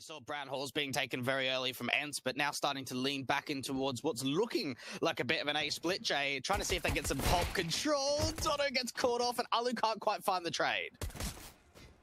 saw Brown Halls being taken very early from ENCE, but now starting to lean back in towards what's looking like a bit of an A split, Jay. Trying to see if they get some pulp control. Dodo gets caught off, and Alu can't quite find the trade.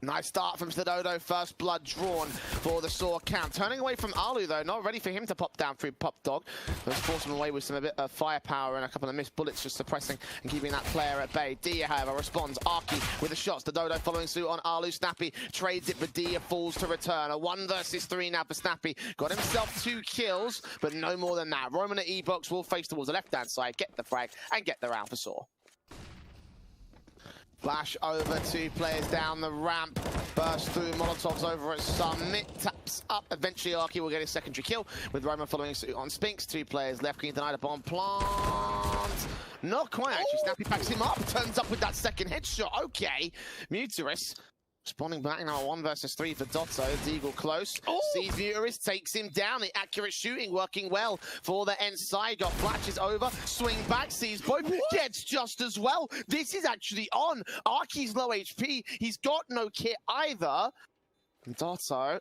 Nice start from Dodo. First blood drawn for the Saw count. Turning away from Alu, though. Not ready for him to pop down through Pop Dog. Let's force him away with some a bit of firepower and a couple of missed bullets, just suppressing and keeping that player at bay. Dia, however, responds. Arky with the shots. Dodo following suit on Alu. Snappy trades it, but Dia falls to return. A 1 versus 3 now for Snappy. Got himself 2 kills, but no more than that. Roman at E-Box will face towards the left-hand side, get the frag, and get the round for Saw. Flash over 2 players down the ramp. Burst through Molotovs over at Summit. Taps up. Eventually, Arky will get his secondary kill with Roman following suit on Spinks. 2 players left. Can deny the bomb plant. Not quite, actually. Snappy backs him up. Turns up with that second headshot. Okay. Muterus responding back now. 1 versus 3 for Dotto. Deagle close. Sees Muterus, takes him down. The accurate shooting working well for the ENCE side. Got flashes over. Swing back. Sees both. Gets just as well. This is actually on. Arky's low HP. He's got no kit either. And Dotto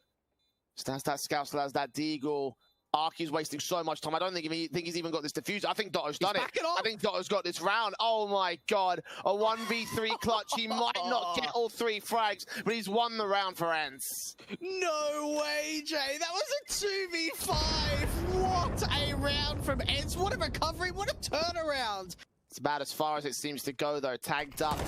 stands that scout, still has that Deagle. Arky's wasting so much time. I don't think he's even got this diffuser. I think Dotto's done it. I think Dotto's got this round. Oh my god. A 1v3 clutch. He might not get all 3 frags, but he's won the round for ENCE. No way, Jay. That was a 2v5. What a round from ENCE. What a recovery. What a turnaround. It's about as far as it seems to go, though. Tagged up.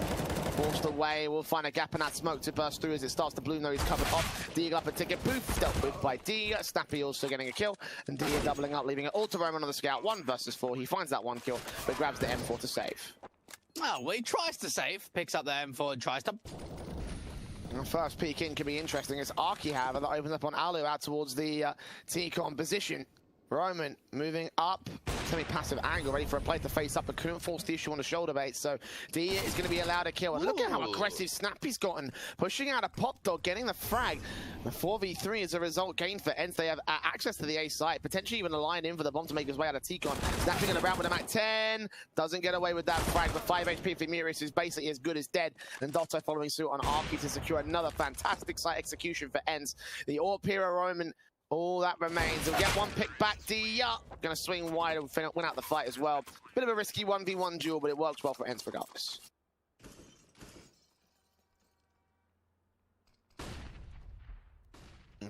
Forced away, we'll find a gap in that smoke to burst through as it starts to bloom, though he's covered off. Dia up a ticket, boof, dealt with by Dia. Snappy also getting a kill, and Dia doubling up, leaving it all to Roman on the scout. 1 versus 4, he finds that 1 kill, but grabs the M4 to save. Oh, well, he tries to save, picks up the M4 and tries to... And first peek in can be interesting. It's Arky, however, that opens up on Alu out towards the T-con position. Roman moving up, semi-passive angle, ready for a play to face up, but couldn't force the issue on the shoulder bait, so Dia is going to be allowed a kill. And look at how aggressive Snappy's gotten, pushing out a Pop Dog, getting the frag. The 4v3 as a result gained for ENCE. They have access to the A site, potentially even a line in for the bomb to make his way out of T-con. Snapping in the round with a Mac 10, doesn't get away with that frag, but 5 HP for Muterus is basically as good as dead. And Dotto following suit on Arky to secure another fantastic site execution for ENCE. The Orpira Roman, all that remains. He'll get 1 pick back. Dia gonna swing wide and win out the fight as well. Bit of a risky 1v1 duel, but it works well for ENCE regardless.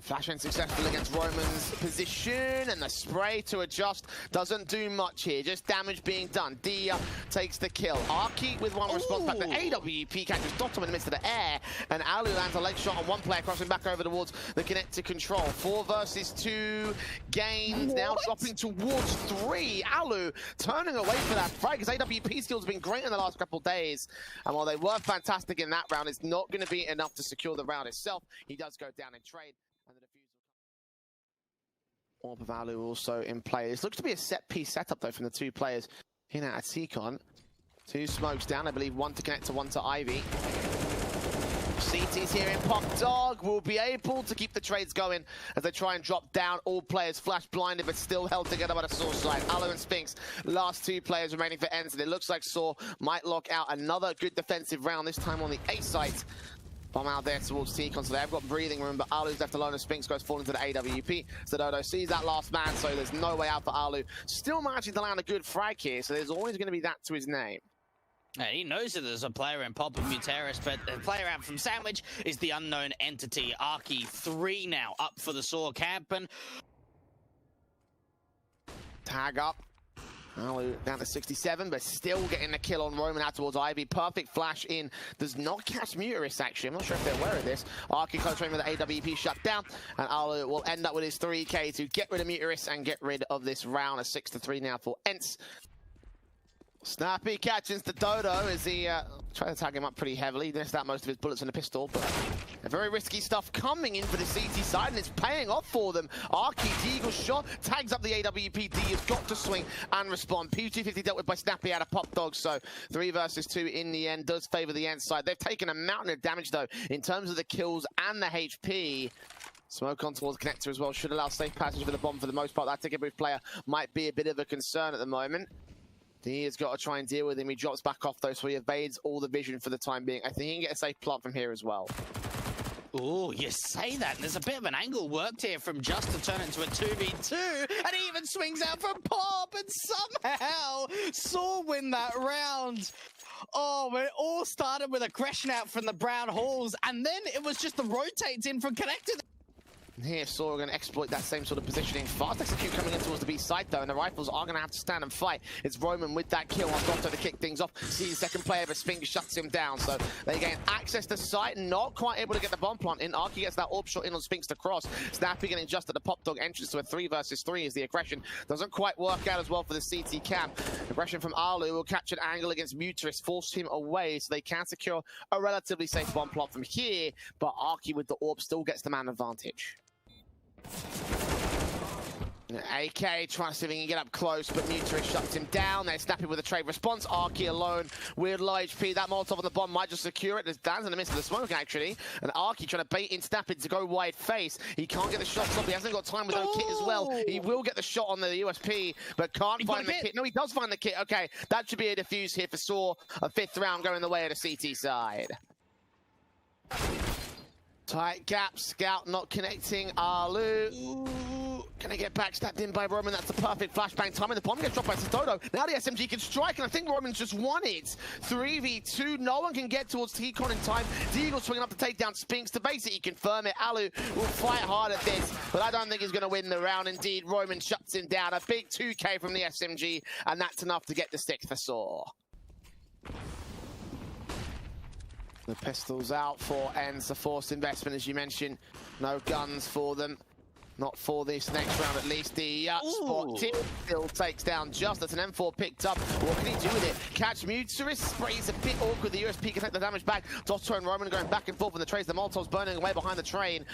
Flashing successful against Roman's position, and the spray to adjust doesn't do much here, just damage being done. Dia takes the kill. Arky with 1 response back. The AWP catches Dotto in the midst of the air, and Alu lands a leg shot on 1 player, crossing back over towards the connected control. 4 versus 2 gains, now dropping towards 3. Alu turning away for that frag. His AWP skills have been great in the last couple of days, and while they were fantastic in that round, it's not going to be enough to secure the round itself. He does go down in trade. And the defusal. Orb of Alu also in play. This looks to be a set-piece setup, though, from the 2 players in at T-con. 2 smokes down, I believe, 1 to connect to 1 to Ivy. CT's here in Pop Dog will be able to keep the trades going as they try and drop down. All players flash blinded, but still held together by the Saw side. Alu and Spinks, last 2 players remaining for ENCE, and it looks like Saw might lock out another good defensive round, this time on the A site. Bomb out there towards T-con, so they've got breathing room, but Alu's left alone as Spinks goes falling to the AWP. So Dodo sees that last man, so there's no way out for Alu. Still managing to land a good frag here, so there's always going to be that to his name. Yeah, he knows that there's a player in Pop and Muterus, but the player out from Sandwich is the unknown entity. Arky 3 now up for the Saw camp, and... Tag up. Alu down to 67, but still getting the kill on Roman out towards Ivy. Perfect flash in. Does not catch Muterus, actually. I'm not sure if they're aware of this. Arky close range with the AWP shut down, and Alu will end up with his 3k to get rid of Muterus and get rid of this round. A 6-3 now for ENCE. Snappy catches the Dodo as he tried to tag him up pretty heavily. He missed out most of his bullets in the pistol, but very risky stuff coming in for the CT side, and it's paying off for them. Arky, Deagle shot, tags up the AWP. D has got to swing and respond. P250 dealt with by Snappy out of Pop Dog, so 3 versus 2 in the end does favor the ENCE side. They've taken a mountain of damage, though, in terms of the kills and the HP. Smoke on towards the connector as well. Should allow safe passage for the bomb for the most part. That ticket booth player might be a bit of a concern at the moment. He has got to try and deal with him. He drops back off, though, so he evades all the vision for the time being. I think he can get a safe plant from here as well. Oh, you say that, and there's a bit of an angle worked here from Just to turn it into a 2v2, and he even swings out from Pop, and somehow Saw win that round. Oh, it all started with aggression out from the Brown Halls, and then it was just the rotates in from Connected. Here, Saw are going to exploit that same sort of positioning. Fast execute coming in towards the B side, though, and the Rifles are going to have to stand and fight. It's Roman with that kill on Dotto to kick things off. See the second player, but Spinks shuts him down, so they gain access to site, not quite able to get the bomb plant in. Arky gets that orb shot in on Spinks to cross. Snappy getting just at the Pop Dog entrance to a 3 versus 3 as the aggression doesn't quite work out as well for the CT camp. Aggression from Alu will catch an angle against Muturis, force him away, so they can secure a relatively safe bomb plant from here, but Arky with the orb still gets the man advantage. AK trying to see if he can get up close, but Muturis shuts him down. They're snapping with a trade response. Arky alone with low HP. That Molotov on the bomb might just secure it. There's Dan's in the midst of the smoke, actually. And Arky trying to bait in Snappy to go wide face. He can't get the shots off. He hasn't got time with no kit as well. He will get the shot on the USP, but can't find the kit. No, he does find the kit. Okay, that should be a defuse here for Saw. A 5th round going the way of the CT side. Tight gap, Scout not connecting. Alu gonna get backstabbed in by Roman. That's the perfect flashbang timing. The bomb gets dropped by Satodo. Now the SMG can strike, and I think Roman's just won it. 3v2, no one can get towards T-Con in time. Deagle swinging up to take down Spinks to basically confirm it. Alu will fight hard at this, but I don't think he's gonna win the round. Indeed, Roman shuts him down. A big 2K from the SMG, and that's enough to get the stick for Saw. The pistols out for ENCE, a forced investment, as you mentioned. No guns for them. Not for this next round, at least. The spot still takes down Just. That's an M4 picked up. What can he do with it? Catch Muturis, sprays a bit awkward. The USP can take the damage back. Dotto and Roman going back and forth in the trays. The Molotov's burning away behind the train,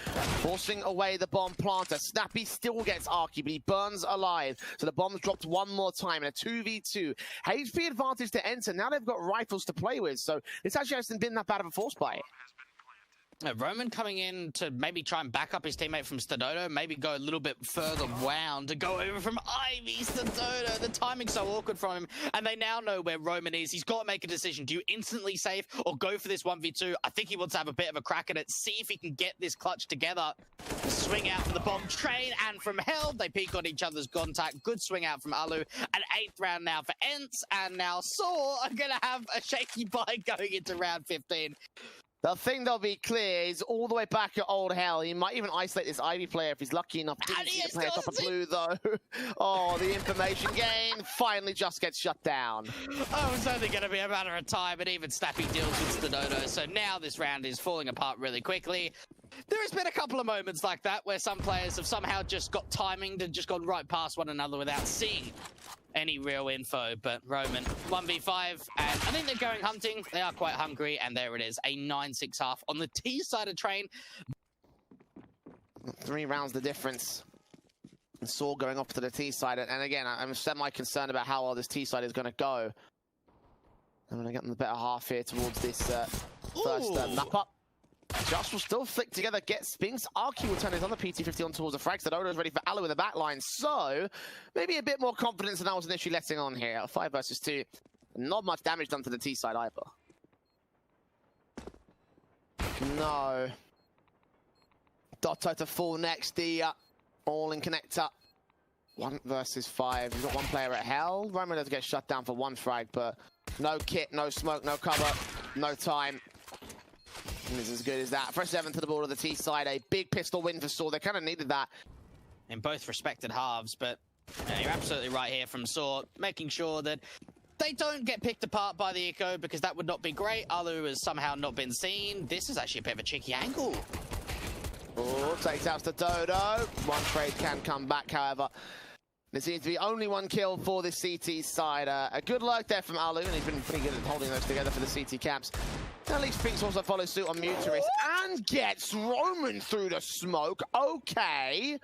forcing away the bomb planter. Snappy still gets Arky, but he burns alive. So the bomb's dropped one more time in a 2v2. HP advantage to ENCE. Now they've got Rifles to play with, so this actually hasn't been that bad of a force buy. Roman coming in to maybe try and back up his teammate from Stadodo, maybe go a little bit further wound to go over from Ivy Stadodo. The timing's so awkward from him, and they now know where Roman is. He's got to make a decision. Do you instantly save or go for this 1v2? I think he wants to have a bit of a crack at it, see if he can get this clutch together. Swing out for the bomb train and from Hell. They peek on each other's contact. Good swing out from Alu. An 8th round now for ENCE, and now Saw are going to have a shaky bye going into round 15. The thing that'll be clear is all the way back at Old Hell. He might even isolate this Ivy player if he's lucky enough to play a top of blue, though. Oh, the information gain finally just gets shut down. Oh, it's only going to be a matter of time, and even Snappy deals with Stadodo. So now this round is falling apart really quickly. There has been a couple of moments like that where some players have somehow just got timing and just gone right past one another without seeing any real info. But Roman, 1v5, and I think they're going hunting. They are quite hungry, and there it is, a 9-6 half on the T side of train. 3 rounds the difference. And Saw going off to the T side, and again, I'm semi-concerned about how well this T side is going to go. I'm going to get them the better half here towards this first map up. Just will still flick together, get Spinks. Arky will turn his other PT-50 on towards the frags. Stadodo is ready for Alu in the back line, so maybe a bit more confidence than I was initially letting on here. 5 versus 2. Not much damage done to the T side either. No. Dotto to fall next. The all-in connector. 1 versus 5. We've got 1 player at Hell. Roman does get shut down for 1 frag, but no kit, no smoke, no cover, no time. And it's as good as that. First 7 to the ball of the T side. A big pistol win for Saw. They kind of needed that. In both respected halves, but you're absolutely right here from Saw, making sure that they don't get picked apart by the Echo, because that would not be great. Alu has somehow not been seen. This is actually a bit of a cheeky angle. Oh, takes out Stadodo. 1 trade can come back, however. There seems to be only 1 kill for the CT side. A good lurk there from Alu, and he's been pretty good at holding those together for the CT camps. At least Spinks also follows suit on Muturis and gets Roman through the smoke. Okay.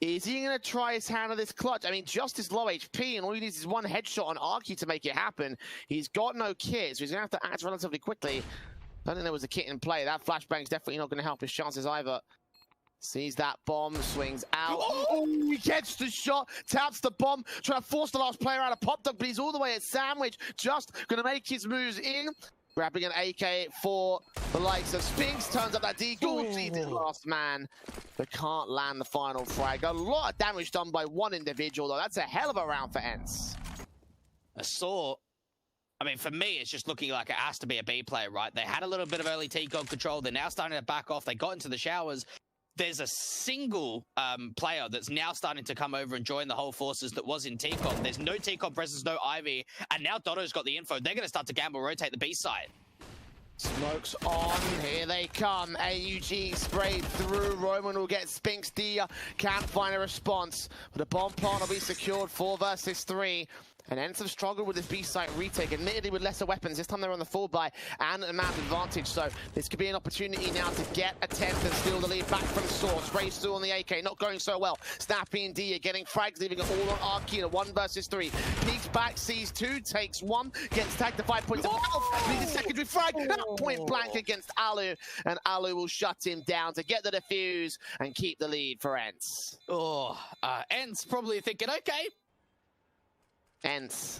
Is he going to try his hand at this clutch? I mean, just is low HP, and all he needs is 1 headshot on Arky to make it happen. He's got no kit, so he's going to have to act relatively quickly. I don't think there was a kit in play. That flashbang's definitely not going to help his chances either. Sees that bomb, swings out. Oh, he gets the shot, taps the bomb, trying to force the last player out of Pop Dog, but he's all the way at Sandwich. Just going to make his moves in. Grabbing an AK for the likes of Spinks. Turns up that decoy. Sees his last man, but can't land the final frag. A lot of damage done by one individual, though. That's a hell of a round for ENCE. I saw... I mean, for me, it's just looking like it has to be a B player, right? They had a little bit of early T-Cog control. They're now starting to back off. They got into the showers. There's a single player that's now starting to come over and join the whole forces that was in T-Cog. There's no T-Cog presence, no Ivy, and now Dotto's got the info. They're going to start to gamble, rotate the B side. Smokes on, here they come. AUG sprayed through. Roman will get Spinks. Dia can't find a response, but the bomb plant will be secured 4 versus 3. And ENCE have struggled with this B-site retake, admittedly with lesser weapons. This time they're on the full buy and a map advantage, so this could be an opportunity now to get a 10th and steal the lead back from Source. Sprays through on the AK, not going so well. Snappy and Dia getting frags, leaving it all on Arki. 1 versus 3. Peeks back, sees 2, takes 1, gets tagged to 5 points of health. Needs a secondary frag, point blank against Alu, and Alu will shut him down to get the defuse and keep the lead for ENCE. Oh, ENCE probably thinking, okay. ENCE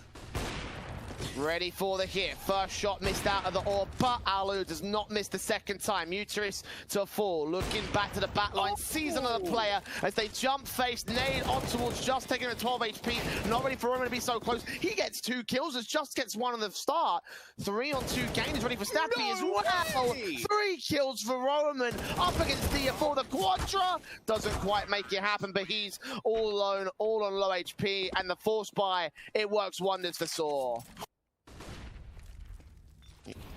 ready for the hit. First shot missed out of the orb, but Alu does not miss the second time. Muturis to fall, looking back to the back line, sees another player as they jump face, nade on towards Just, taking a 12 HP. Not ready for Roman to be so close. He gets 2 kills as Just gets 1 on the start. 3 on 2 games, ready for Snappy as well. 3 kills for Roman, up against Dia for the Quadra. Doesn't quite make it happen, but he's all alone, all on low HP, and the force buy, it works wonders for Saw.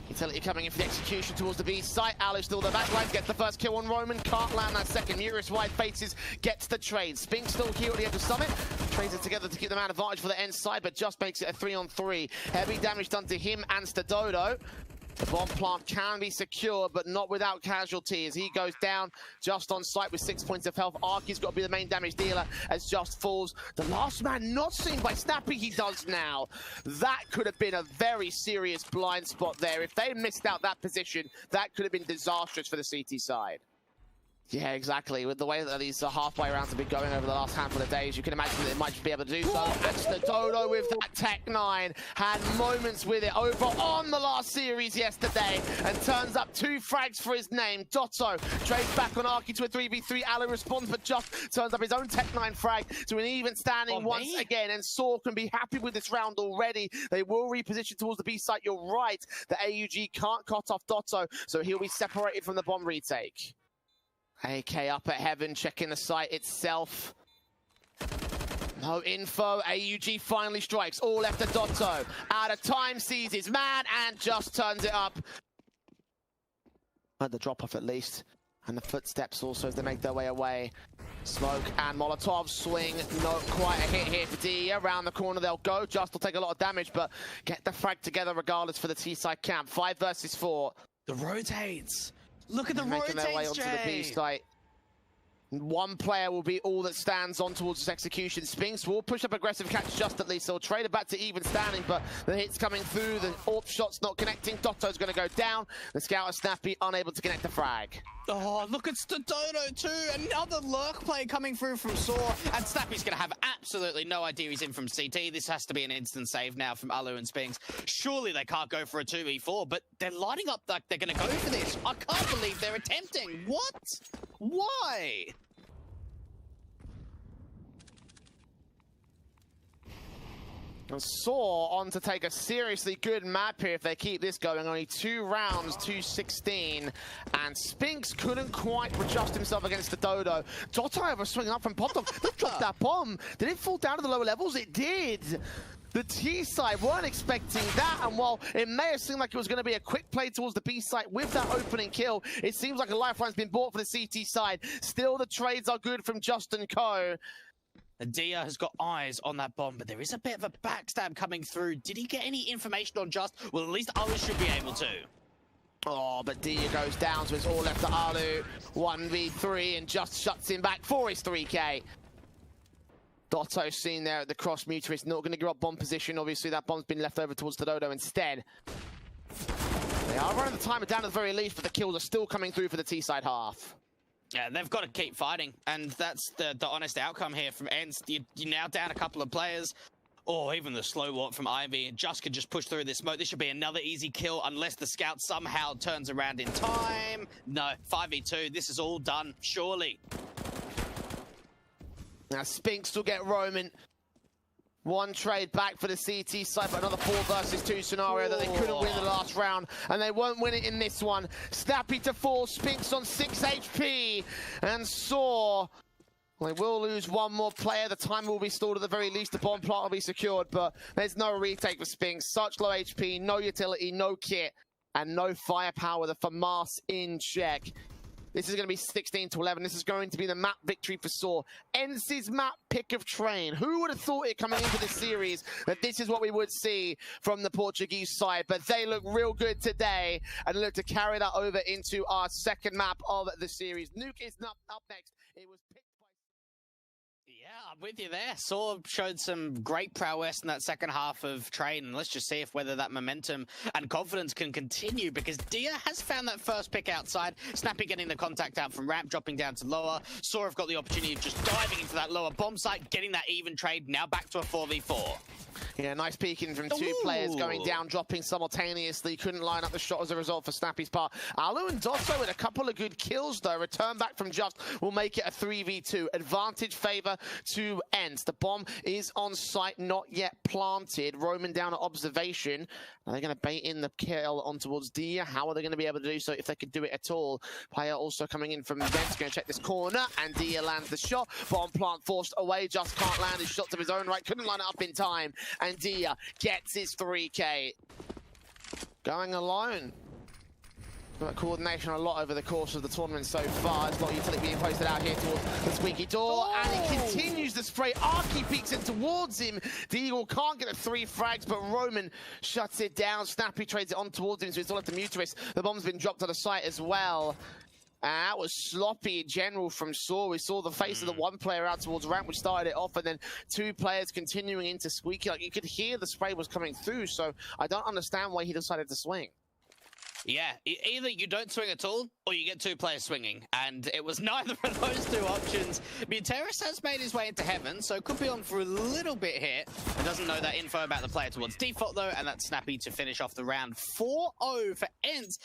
Utility coming in for the execution towards the B site. Alu still the backline, gets the first kill on Roman, can't land that second. Muris wide faces, gets the trade. Spink still here at the edge of Summit, trades it together to keep them out advantage for the ENCE side, but just makes it a 3-on-3. Heavy damage done to him and Stadodo. The bomb plant can be secured, but not without casualties. He goes down just on site with 6 points of health. Arky's got to be the main damage dealer as Just falls. The last man not seen by Snappy, he does now. That could have been a very serious blind spot there. If they missed out that position, that could have been disastrous for the CT side. Yeah, exactly. With the way that these halfway rounds have been going over the last handful of days, you can imagine that it might be able to do so. And Stadodo with that Tech 9 had moments with it over on the last series yesterday and turns up 2 frags for his name. Dotto trades back on Arky to a 3v3. Alu responds, but Just turns up his own Tech 9 frag to an even standing once again. And Saw can be happy with this round already. They will reposition towards the B site. You're right. The AUG can't cut off Dotto, so he'll be separated from the bomb retake. AK up at heaven, checking the site itself. No info. AUG finally strikes. All left to Dotto. Out of time, sees his man, and just turns it up. At the drop off at least. And the footsteps also as they make their way away. Smoke and Molotov swing. Not quite a hit here for D. Around the corner they'll go. Just will take a lot of damage, but get the frag together regardless for the T-side camp. 5 versus 4. The rotates. Look at the rotates, making their way onto the B site. 1 player will be all that stands on towards this execution. Spinks will push up aggressive catch just at least, so he'll trade it back to even standing, but the hit's coming through, the AWP shot's not connecting. Dotto's going to go down. The scout is Snappy, unable to connect the frag. Oh, look at Stadodo too. Another lurk play coming through from Saw, and Snappy's going to have absolutely no idea he's in from CT. This has to be an instant save now from Alu and Spinks. Surely they can't go for a 2v4, but they're lining up like they're going to go for this. I can't believe they're attempting. What? Why? And Saw on to take a seriously good map here if they keep this going. Only 2 rounds, 2-16. And Spinks couldn't quite adjust himself against the Dodo. Dotto over swinging up from Popov. They dropped that bomb. Did it fall down to the lower levels? It did. The T side weren't expecting that, and while it may have seemed like it was going to be a quick play towards the B site with that opening kill, it seems like a lifeline's been bought for the CT side. Still, the trades are good from Justin Co. Dia has got eyes on that bomb, but there is a bit of a backstab coming through. Did he get any information on Just? Well, at least Alu should be able to. Oh, but Dia goes down, so it's all left to Alu. 1v3, and Just shuts him back for his 3k. Dotto seen there at the cross. Muturis not going to give up bomb position. Obviously, that bomb's been left over towards Dodo instead. They are running the timer down at the very least, but the kills are still coming through for the T-side half. Yeah, they've got to keep fighting, and that's the honest outcome here from ENCE. You're now down a couple of players. Or even the slow walk from Ivy. Just could just push through this smoke. This should be another easy kill unless the scout somehow turns around in time. No, 5v2. This is all done, surely. Now Spinks will get Roman. One trade back for the CT side, but another 4 versus 2 scenario that they couldn't win the last round, and they won't win it in this one. Snappy to fall, Spinks on 6 HP, and Saw. They will lose one more player. The time will be stalled at the very least. The bomb plant will be secured, but there's no retake for Spinks. Such low HP, no utility, no kit, and no firepower with a FAMAS in check. This is going to be 16-11. This is going to be the map victory for Saw. ENCE's map pick of train. Who would have thought it coming into this series that this is what we would see from the Portuguese side? But they look real good today and look to carry that over into our second map of the series. Nuke is up next. It was picked. Yeah, I'm with you there. Saw showed some great prowess in that second half of Train, and let's just see if whether that momentum and confidence can continue, because Dia has found that first pick outside. Snappy getting the contact out from ramp, dropping down to lower. Saw have got the opportunity of just diving into that lower bomb site, getting that even trade, now back to a 4v4. Yeah, nice peeking from 2 players going down, dropping simultaneously. Couldn't line up the shot as a result for Snappy's part. Alu and Dotto with a couple of good kills, though. Return back from Just will make it a 3v2. Advantage favor to ENCE. The bomb is on site, not yet planted. Roman down at observation. Are they going to bait in the kill on towards Dia? How are they going to be able to do so if they could do it at all? Player also coming in from Vents, going to check this corner, and Dia lands the shot. Bomb plant forced away, Just can't land his shots of his own right. Couldn't line it up in time. And Dia gets his 3K. Going alone. Got coordination a lot over the course of the tournament so far. There's a lot of utility being posted out here towards the squeaky door. And he continues to spray. Arky peeks in towards him. The Eagle can't get the 3 frags, but Roman shuts it down. Snappy trades it on towards him, so he's all left the Muturis. The bomb's been dropped on the site as well. And that was sloppy in general from Saw. We saw the face of the one player out towards ramp, which started it off, and then 2 players continuing into squeaky. Like, you could hear the spray was coming through, so I don't understand why he decided to swing. Yeah, either you don't swing at all, or you get 2 players swinging, and it was neither of those 2 options. Muteris has made his way into heaven, so could be on for a little bit here. He doesn't know that info about the player towards default, though, and that's Snappy to finish off the round. 4-0 for ENCE.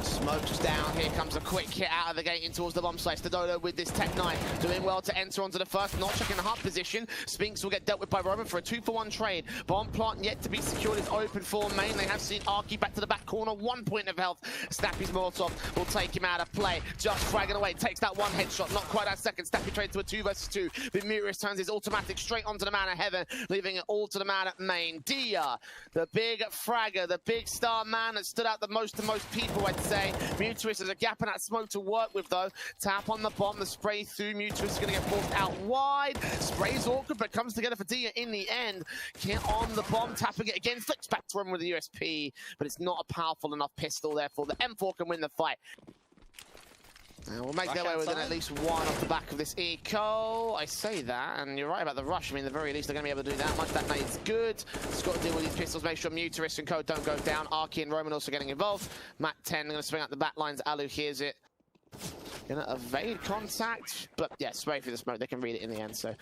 Smoke just down. Here comes a quick hit out of the gate in towards the bomb site. Stododo with this Tech 9 doing well to enter onto the first. Not checking the hot position. Spinks will get dealt with by Roman for a 2-for-1 trade. Bomb plant yet to be secured is open for main. They have seen Arky back to the back corner. 1 point of health. Snappy's Molotov will take him out of play. Just fragging away. Takes that 1 headshot. Not quite that second. Snappy trades to a 2 versus 2. But Muris turns his automatic straight onto the man of heaven, leaving it all to the man at main. Dia, the big fragger, the big star man that stood out the most to most people, I'd say. Mutuis has a gap in that smoke to work with, though. Tap on the bomb, the spray through. Mutuis is going to get forced out wide. Spray's awkward, but comes together for Dia in the end. Can't on the bomb, tapping it again. Flicks back to him with the USP, but it's not a powerful enough pistol, therefore the M4 can win the fight. And we'll make their way within at least 1 off the back of this eco. I say that, and you're right about the rush. I mean, at the very least, they're going to be able to do that much. That nade's good. It's got to deal with these pistols. Make sure Muteris and Co don't go down. Arky and Roman also getting involved. Mac 10 going to swing out the back lines. Alu hears it. Going to evade contact. But yeah, spray through the smoke. They can read it in the end, so...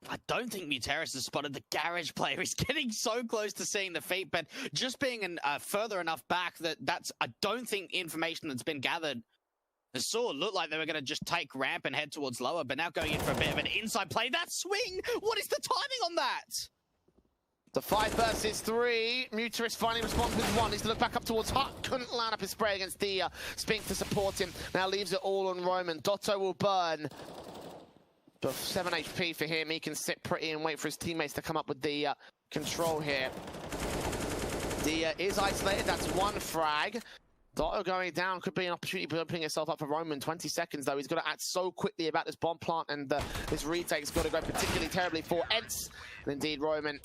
I don't think Muteris has spotted the garage player. He's getting so close to seeing the feet, but just being further enough back that's, I don't think, information that's been gathered. The Saw looked like they were going to just take ramp and head towards lower, but now going in for a bit of an inside play. That swing! What is the timing on that? The 5 versus 3. Muteris finally responds with 1. He's to look back up towards Hut. Couldn't line up his spray against Dia. Spink to support him. Now leaves it all on Roman. Dotto will burn. But 7 HP for him. He can sit pretty and wait for his teammates to come up with the control here. Dia is isolated. That's 1 frag. Dotto going down could be an opportunity for opening himself up for Roman. 20 seconds, though. He's got to act so quickly about this bomb plant, and this retake's got to go particularly terribly for ENCE. And indeed, Roman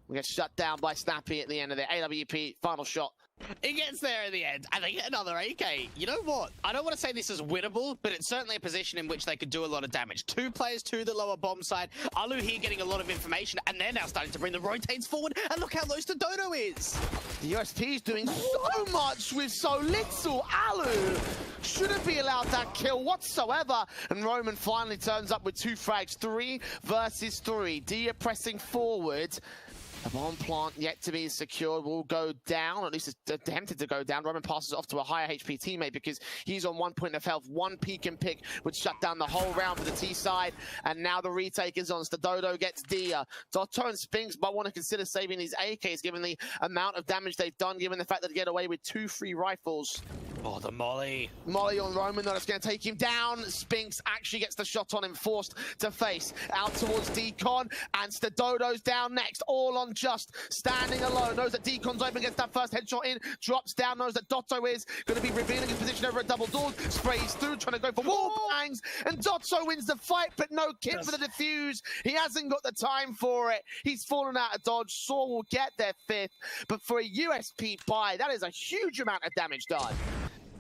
will get shut down by Snappy at the end of the AWP. Final shot He gets there in the end, and they get another AK. You know what? I don't want to say this is winnable, but it's certainly a position in which they could do a lot of damage. 2 players to the lower bomb side. Alu here getting a lot of information, and they're now starting to bring the rotates forward, and look how low Dodo is. The USP is doing so much with so little. Alu shouldn't be allowed that kill whatsoever, and Roman finally turns up with 2 frags, 3 versus 3. Dia pressing forward. The bomb plant yet to be secured will go down, or at least it's attempted to go down. Roman passes it off to a higher HP teammate because he's on 1 point of health. 1 peek and pick would shut down the whole round for the T side. And now the retake is on. Dodo gets Dia. Dotto and Spinks might want to consider saving these AKs given the amount of damage they've done, given the fact that they get away with 2 free rifles. Oh, the molly. Molly on Roman, though, that's going to take him down. Spinks actually gets the shot on him, forced to face. Out towards Decon, and Dodo's down next. All on Just, standing alone. Knows that Decon's open, gets that first headshot in. Drops down, knows that Dotto is going to be revealing his position over at double doors. Sprays through, trying to go for wall bangs. And Dotto wins the fight, but no kit for the defuse. He hasn't got the time for it. He's fallen out of dodge. Saw will get their 5th. But for a USP buy, that is a huge amount of damage done.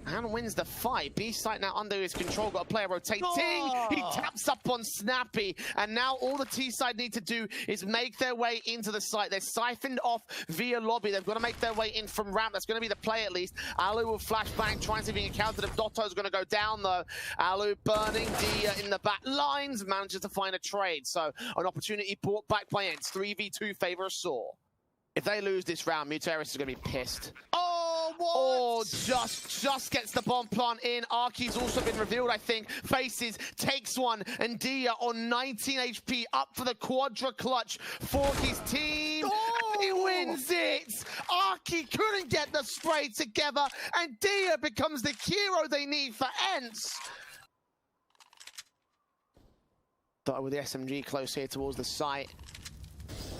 And wins the fight. B site now under his control. Got a player rotating. Oh. He taps up on Snappy. And now all the T side need to do is make their way into the site. They're siphoned off via lobby. They've got to make their way in from ramp. That's going to be the play at least. Alu will flashbang, trying to be encountered. If Dotto's going to go down though. Alu burning Dia in the back lines. Manages to find a trade. So an opportunity brought back by ENCE. 3v2 favor Saw. If they lose this round, Muteris is going to be pissed. Oh, what? Oh, just gets the bomb plant in. Arky's also been revealed, I think. Faces, takes one, and Dia on 19 HP, up for the quadra clutch for his team. Oh. And he wins it. Arky couldn't get the spray together, and Dia becomes the hero they need for ENCE. Started with the SMG close here towards the site.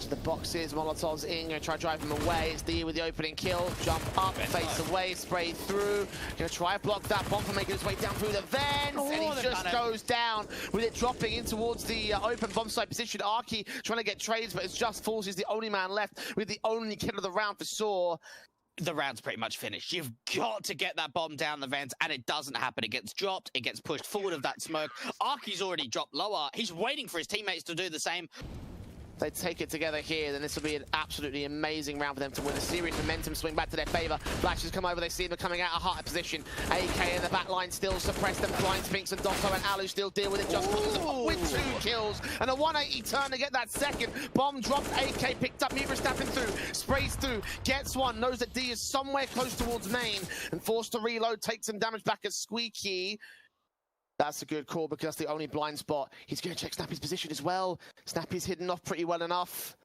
To the boxes, Molotov's in, gonna try to drive him away. It's Dia with the opening kill. Jump up, face away, spray through. Gonna try to block that bomb from making its way down through the vents. And he just goes down with it dropping in towards the open bomb site position. Arky trying to get trades, but it's just Falls. He's the only man left with the only kill of the round for Saw. The round's pretty much finished. You've got to get that bomb down the vents, and it doesn't happen. It gets dropped, it gets pushed forward of that smoke. Arky's already dropped lower. He's waiting for his teammates to do the same. They take it together here, then this will be an absolutely amazing round for them to win. A serious momentum swing back to their favor. Flashes come over, they see them coming out of hard position. AK in the back line still suppressed them. Blind Spinks and Dotto and Alu still deal with it. Just with 2 kills and a 180 turn to get that second. Bomb dropped, AK picked up, Mira snapping through, sprays through, gets one, knows that D is somewhere close towards main, and forced to reload, takes some damage back as Squeaky. That's a good call because that's the only blind spot. He's going to check Snappy's position as well. Snappy's hidden off pretty well enough.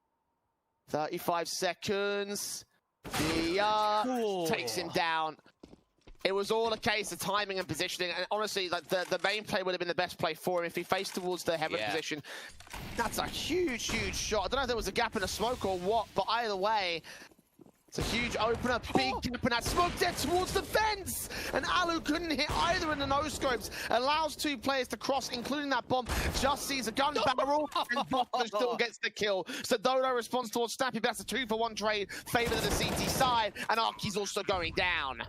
35 seconds. Dia takes him down. It was all a case of timing and positioning, and honestly, like the main play would have been the best play for him if he faced towards the heaven position. That's a huge shot. I don't know if there was a gap in the smoke or what, but either way, it's a huge opener, big gap in that smoke there towards the fence! And Alu couldn't hit either in the no-scopes. Allows 2 players to cross, including that bomb. Just sees a gun barrel, and Dotto still gets the kill. So Dodo responds towards Snappy, but that's a 2-for-1 trade, favor to the CT side, and Arky's also going down.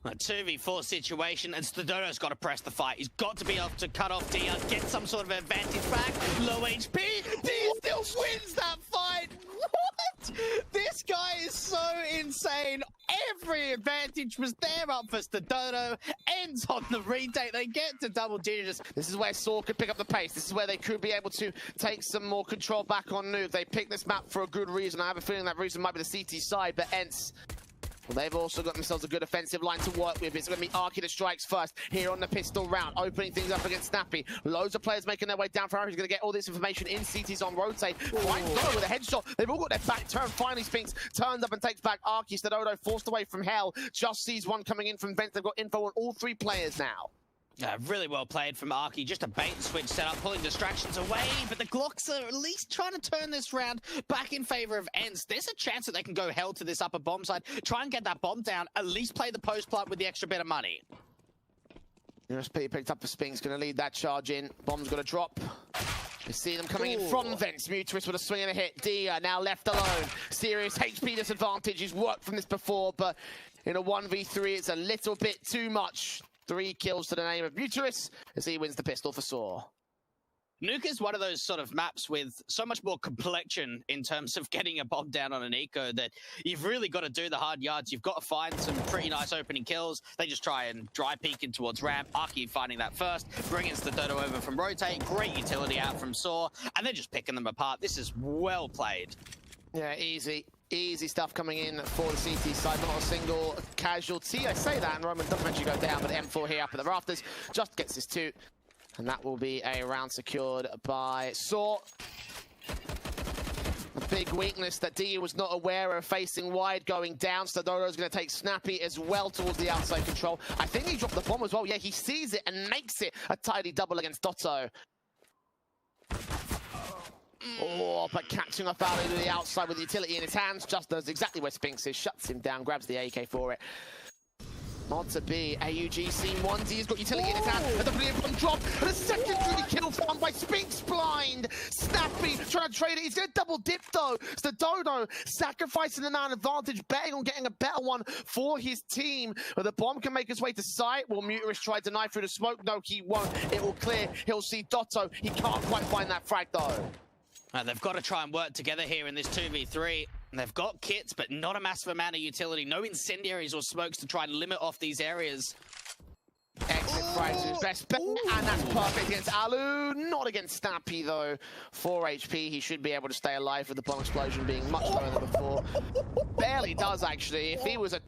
A 2v4 situation, and Dodo's got to press the fight. He's got to be able to cut off Dia, get some sort of advantage back. Low HP, Dia still wins that fight! What? This guy is so insane. Every advantage was there up for Dodo. Ends on the retake. They get to double digits. This is where Saw could pick up the pace. This is where they could be able to take some more control back on Nuke. They picked this map for a good reason. I have a feeling that reason might be the CT side, but ENCE, well, they've also got themselves a good offensive line to work with. It's going to be Arky that strikes first here on the pistol round, opening things up against Snappy. Loads of players making their way down for Arky. He's going to get all this information in. CT's on rotate. Right, Dodo with a headshot. They've all got their back turned. Finally, Spinks turns up and takes back Arky. Dodo forced away from hell. Just sees one coming in from vents. They've got info on all 3 players now. Really well played from Arky. Just a bait and switch setup, pulling distractions away, but the Glocks are at least trying to turn this round back in favor of ENCE. There's a chance that they can go hell to this upper bomb side, try and get that bomb down, at least play the post plant with the extra bit of money. USP picked up for Spinks, going to lead that charge in. Bomb's going to drop. You see them coming in from vents. Muteris with a swing and a hit. Dia now left alone. Serious HP disadvantage. He's worked from this before, but In a 1v3, it's a little bit too much. 3 kills to the name of Muturis as he wins the pistol for Saw. Nuke is one of those sort of maps with so much more complexion in terms of getting a bomb down on an eco that you've really got to do the hard yards. You've got to find some pretty nice opening kills. They just try and dry peek in towards ramp. Arky finding that first, bringing Stadodo over from rotate. Great utility out from Saw, and they're just picking them apart. This is well played. Yeah, easy. Easy stuff coming in for the CT side. Not a single casualty. I say that, and Roman doesn't actually go down, but M4 here up at the rafters just gets his 2. And that will be a round secured by Saw. A big weakness that D was not aware of, facing wide, going down. Stadodo's going to take Snappy as well towards the outside control. I think he dropped the bomb as well. Yeah, he sees it and makes it a tidy double against Dotto. Oh, but catching up out into the outside with the utility in his hands, just does exactly where Spinks is, shuts him down, grabs the AK for it. Mod to B, AUG scene 1, D has got utility in his hand, and the brilliant bomb drop, and a secondary kill found by Spinks blind. Snappy trying to trade it, he's going to double dip though. Stadodo sacrificing the 9 advantage, betting on getting a better one for his team. But the bomb can make its way to site. Will Muturis try to knife through the smoke? No, he won't. It will clear. He'll see Dotto. He can't quite find that frag though. They've got to try and work together here in this 2v3. They've got kits, but not a massive amount of utility. No incendiaries or smokes to try and limit off these areas. Exit frags his best bet, and that's perfect against Alu. Not against Snappy, though. 4 HP, he should be able to stay alive with the bomb explosion being much lower than before. Barely does, actually. If he was a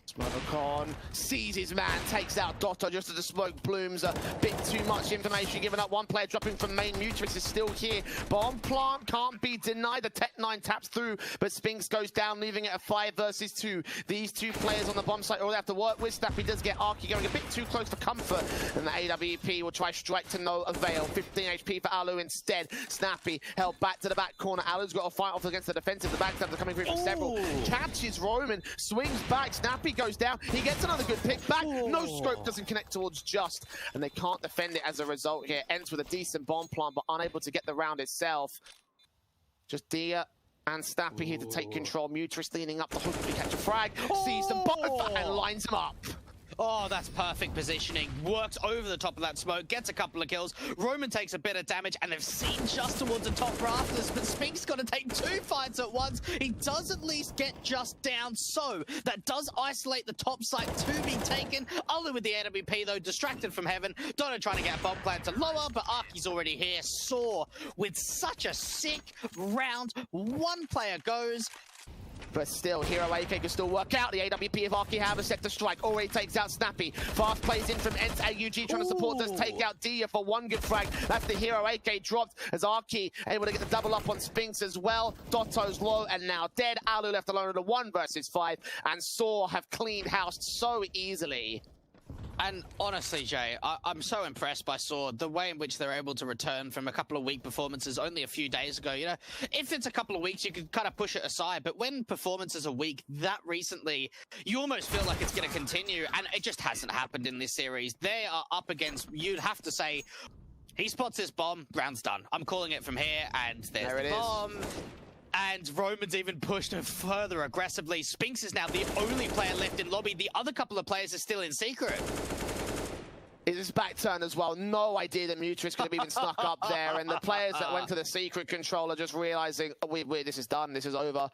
Smothercon sees his man, takes out Dotto just as the smoke blooms. A bit too much information given up. One player dropping from main. Muturis is still here. Bomb plant can't be denied. The Tech 9 taps through, but Spinks goes down, leaving it a 5 versus 2. These 2 players on the bomb site all they have to work with. Snappy does get Arky going a bit too close for comfort, and the AWP will try strike to no avail. 15 HP for Alu instead. Snappy held back to the back corner. Alu's got to fight off against the defensive. The backstabs are coming through from several. Catches Roman, swings back. Snappy goes down. He gets another good pick back. No scope, doesn't connect towards Just, and they can't defend it as a result here. Ends with a decent bomb plant, but unable to get the round itself. Just Dia and Snappy here to take control. Muturis leaning up to hopefully catch a frag. Sees them both and lines them up. Oh, that's perfect positioning. Works over the top of that smoke, gets a couple of kills. Roman takes a bit of damage, and they've seen Just towards the top rafters, but Spink's got to take 2 fights at once. He does at least get Just down, so that does isolate the top site to be taken. Alu with the AWP, though, distracted from heaven. Dotto trying to get a bomb plant to lower, but Arky's already here. Saw with such a sick round. 1 player goes. But still, Hero AK can still work out. The AWP of Arky have a set to strike. Already takes out Snappy. Fast plays in from ENCE. AUG trying to support does take out Dia for 1 good frag. That's the Hero AK dropped as Arky able to get the double up on Spinks as well. Dotto's low and now dead. Alu left alone at a 1 versus 5. And Saw have cleaned house so easily. And honestly, Jay, I'm so impressed by Saw, the way in which they're able to return from a couple of weak performances only a few days ago. You know, if it's a couple of weeks, you can kind of push it aside. But when performances are weak that recently, you almost feel like it's going to continue. And it just hasn't happened in this series. They are up against, you'd have to say, he spots this bomb, round's done. I'm calling it from here, and there's the bomb. And Roman's even pushed him further aggressively. Spinks is now the only player left in lobby. The other couple of players are still in secret. It is back turn as well. No idea that Muturis could have even snuck up there. And the players that went to the secret control are just realizing, oh, wait, this is done. This is over.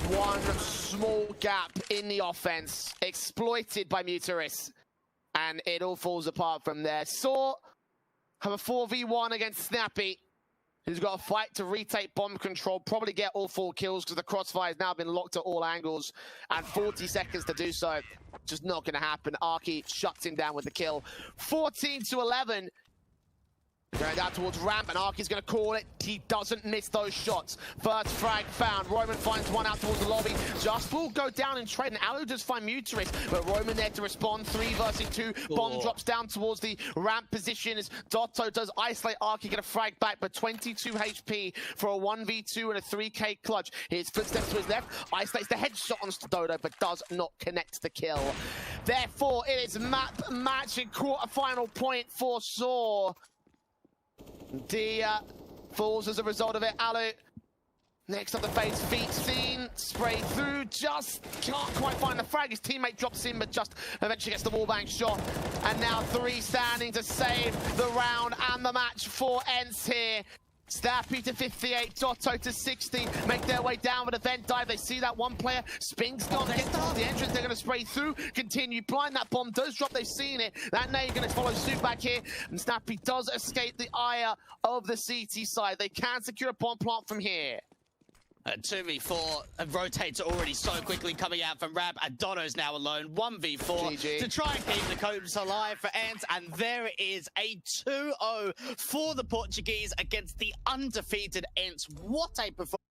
1 small gap in the offense, exploited by Muturis. And it all falls apart from there. Saw have a 4v1 against Snappy, who's got a fight to retake bomb control, probably get all 4 kills because the crossfire has now been locked at all angles, and 40 seconds to do so. Just not going to happen. Arky shuts him down with the kill. 14-11. Going down towards ramp, and Arky's going to call it. He doesn't miss those shots. First frag found. Roman finds one out towards the lobby. Just will go down and trade, and Alu does find Muturis, but Roman there to respond. 3 versus 2. Bomb drops down towards the ramp position as Dotto does isolate Arky, get a frag back, but 22 HP for a 1v2 and a 3k clutch. His footsteps to his left, isolates the headshot on Stadodo, but does not connect the kill. Therefore, it is map match and quarterfinal point for Saw. Dia falls as a result of it. Alu Next up the phase, feet seen, spray through, just can't quite find the frag. His teammate drops in, but just eventually gets the wallbang shot. And now 3 standing to save the round and the match for ENCE here. Staffy to 58, Dotto to 60, make their way down with a vent dive. They see that one player, Sping's gone, get to the entrance, they're going to spray through, continue blind. That bomb does drop, they've seen it. That nade going to follow suit back here, and Snappy does escape the ire of the CT side. They can secure a bomb plant from here. 2v4 rotates already so quickly coming out from Rab, and Dono's now alone. 1v4 GG. to try and keep the coach alive for ENCE, and there it is, a 2-0 for the Portuguese against the undefeated ENCE. What a performance.